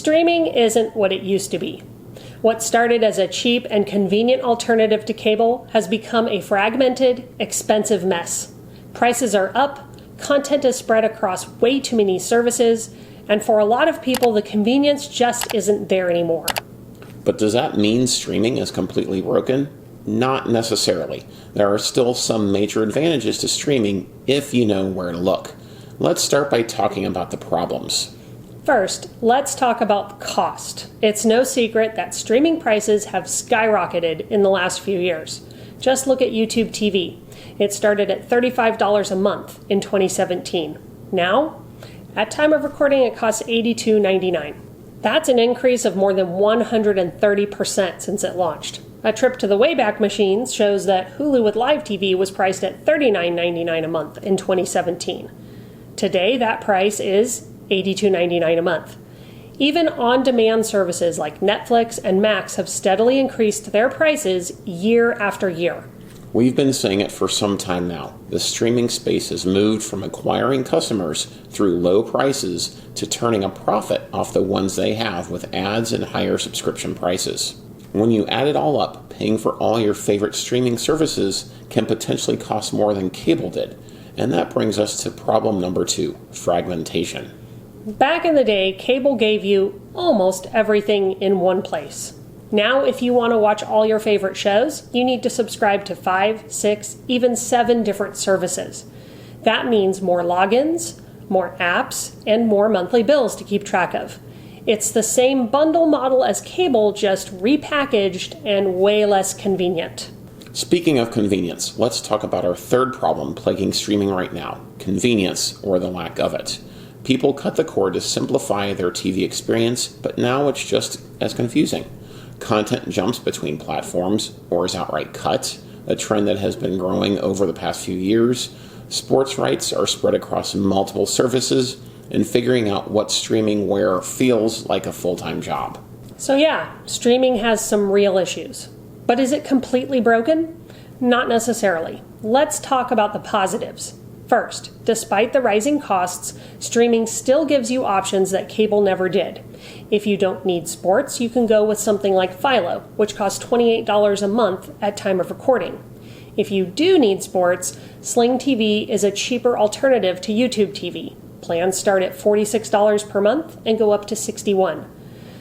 Streaming isn't what it used to be. What started as a cheap and convenient alternative to cable has become a fragmented, expensive mess. Prices are up, content is spread across way too many services, and for a lot of people, the convenience just isn't there anymore. But does that mean streaming is completely broken? Not necessarily. There are still some major advantages to streaming if you know where to look. Let's start by talking about the problems. First, let's talk about cost. It's no secret that streaming prices have skyrocketed in the last few years. Just look at YouTube TV. It started at $35 a month in 2017. Now, at time of recording, it costs $82.99. That's an increase of more than 130% since it launched. A trip to the Wayback Machines shows that Hulu with live TV was priced at $39.99 a month in 2017. Today, that price is $82.99 a month. Even on-demand services like Netflix and Max have steadily increased their prices year after year. We've been saying it for some time now. The streaming space has moved from acquiring customers through low prices to turning a profit off the ones they have with ads and higher subscription prices. When you add it all up, paying for all your favorite streaming services can potentially cost more than cable did. And that brings us to problem number 2, fragmentation. Back in the day, cable gave you almost everything in one place. Now, if you want to watch all your favorite shows, you need to subscribe to 5, 6, even 7 different services. That means more logins, more apps, and more monthly bills to keep track of. It's the same bundle model as cable, just repackaged and way less convenient. Speaking of convenience, let's talk about our third problem plaguing streaming right now, convenience or the lack of it. People cut the cord to simplify their TV experience, but now it's just as confusing. Content jumps between platforms or is outright cut, a trend that has been growing over the past few years. Sports rights are spread across multiple services, and figuring out what streaming where feels like a full-time job. So yeah, streaming has some real issues. But is it completely broken? Not necessarily. Let's talk about the positives. First, despite the rising costs, streaming still gives you options that cable never did. If you don't need sports, you can go with something like Philo, which costs $28 a month at time of recording. If you do need sports, Sling TV is a cheaper alternative to YouTube TV. Plans start at $46 per month and go up to $61.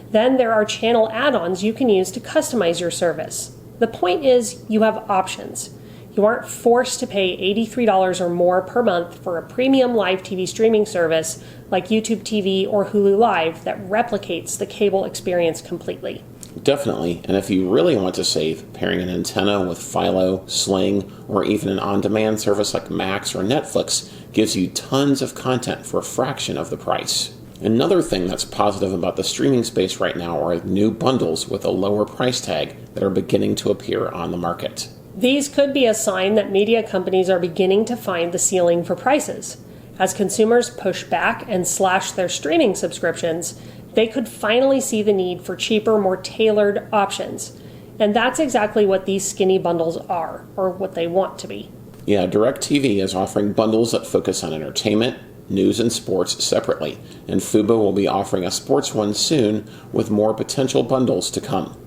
Then there are channel add-ons you can use to customize your service. The point is, you have options. You aren't forced to pay $83 or more per month for a premium live TV streaming service like YouTube TV or Hulu Live that replicates the cable experience completely. Definitely, and if you really want to save, pairing an antenna with Philo, Sling, or even an on-demand service like Max or Netflix gives you tons of content for a fraction of the price. Another thing that's positive about the streaming space right now are new bundles with a lower price tag that are beginning to appear on the market. These could be a sign that media companies are beginning to find the ceiling for prices. As consumers push back and slash their streaming subscriptions, they could finally see the need for cheaper, more tailored options. And that's exactly what these skinny bundles are, or what they want to be. Yeah, DirecTV is offering bundles that focus on entertainment, news, and sports separately, and Fubo will be offering a sports one soon with more potential bundles to come.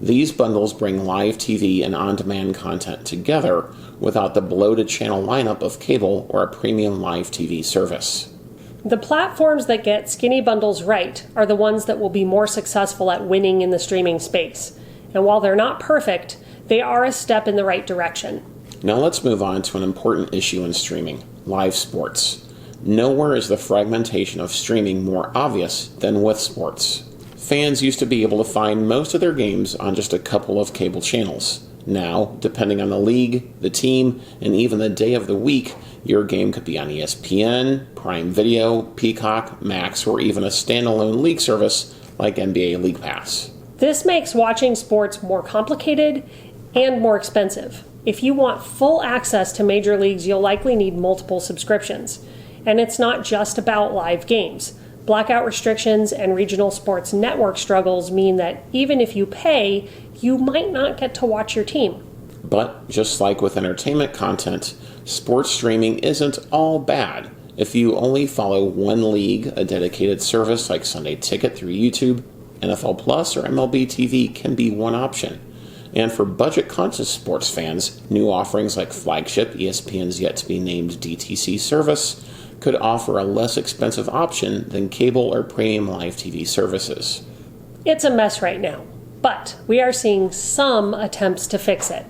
These bundles bring live TV and on-demand content together without the bloated channel lineup of cable or a premium live TV service. The platforms that get skinny bundles right are the ones that will be more successful at winning in the streaming space. And while they're not perfect, they are a step in the right direction. Now let's move on to an important issue in streaming, live sports. Nowhere is the fragmentation of streaming more obvious than with sports. Fans used to be able to find most of their games on just a couple of cable channels. Now, depending on the league, the team, and even the day of the week, your game could be on ESPN, Prime Video, Peacock, Max, or even a standalone league service like NBA League Pass. This makes watching sports more complicated and more expensive. If you want full access to major leagues, you'll likely need multiple subscriptions. And it's not just about live games. Blackout restrictions and regional sports network struggles mean that even if you pay, you might not get to watch your team. But just like with entertainment content, sports streaming isn't all bad. If you only follow one league, a dedicated service like Sunday Ticket through YouTube, NFL Plus, or MLB TV can be one option. And for budget-conscious sports fans, new offerings like flagship ESPN's yet-to-be-named DTC service could offer a less expensive option than cable or premium live TV services. It's a mess right now, but we are seeing some attempts to fix it.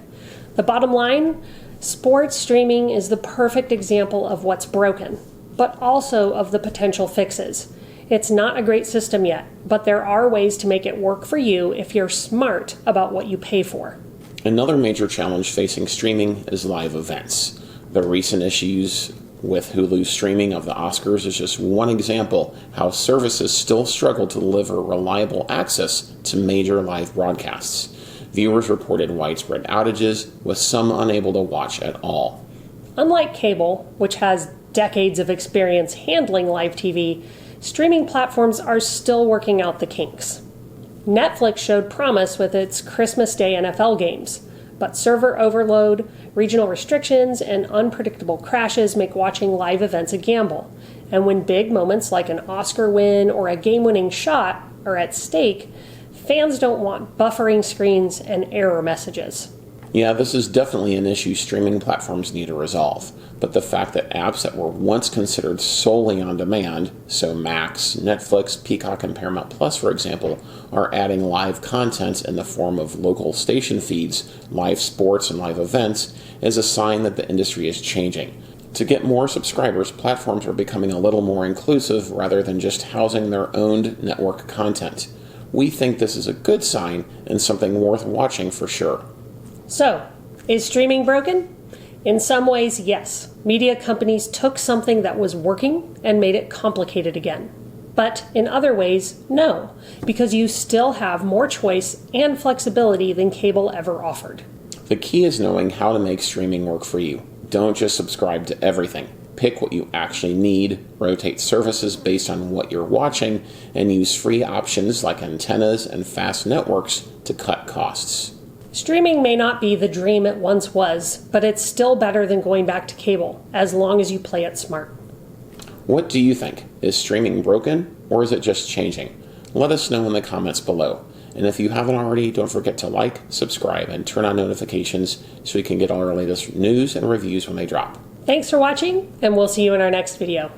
The bottom line, sports streaming is the perfect example of what's broken, but also of the potential fixes. It's not a great system yet, but there are ways to make it work for you if you're smart about what you pay for. Another major challenge facing streaming is live events. The recent issues with Hulu's streaming of the Oscars is just one example how services still struggle to deliver reliable access to major live broadcasts. Viewers reported widespread outages, with some unable to watch at all. Unlike cable, which has decades of experience handling live TV, streaming platforms are still working out the kinks. Netflix showed promise with its Christmas Day NFL games, but server overload, regional restrictions, and unpredictable crashes make watching live events a gamble. And when big moments like an Oscar win or a game-winning shot are at stake, fans don't want buffering screens and error messages. Yeah, this is definitely an issue streaming platforms need to resolve, but the fact that apps that were once considered solely on demand, so Max, Netflix, Peacock, and Paramount Plus, for example, are adding live content in the form of local station feeds, live sports, and live events, is a sign that the industry is changing. To get more subscribers, platforms are becoming a little more inclusive rather than just housing their owned network content. We think this is a good sign and something worth watching for sure. So, is streaming broken? In some ways, yes. Media companies took something that was working and made it complicated again. But in other ways, no, because you still have more choice and flexibility than cable ever offered. The key is knowing how to make streaming work for you. Don't just subscribe to everything. Pick what you actually need, rotate services based on what you're watching, and use free options like antennas and fast networks to cut costs. Streaming may not be the dream it once was, but it's still better than going back to cable, as long as you play it smart. What do you think? Is streaming broken, or is it just changing? Let us know in the comments below. And if you haven't already, don't forget to like, subscribe, and turn on notifications so you can get all our latest news and reviews when they drop. Thanks for watching, and we'll see you in our next video.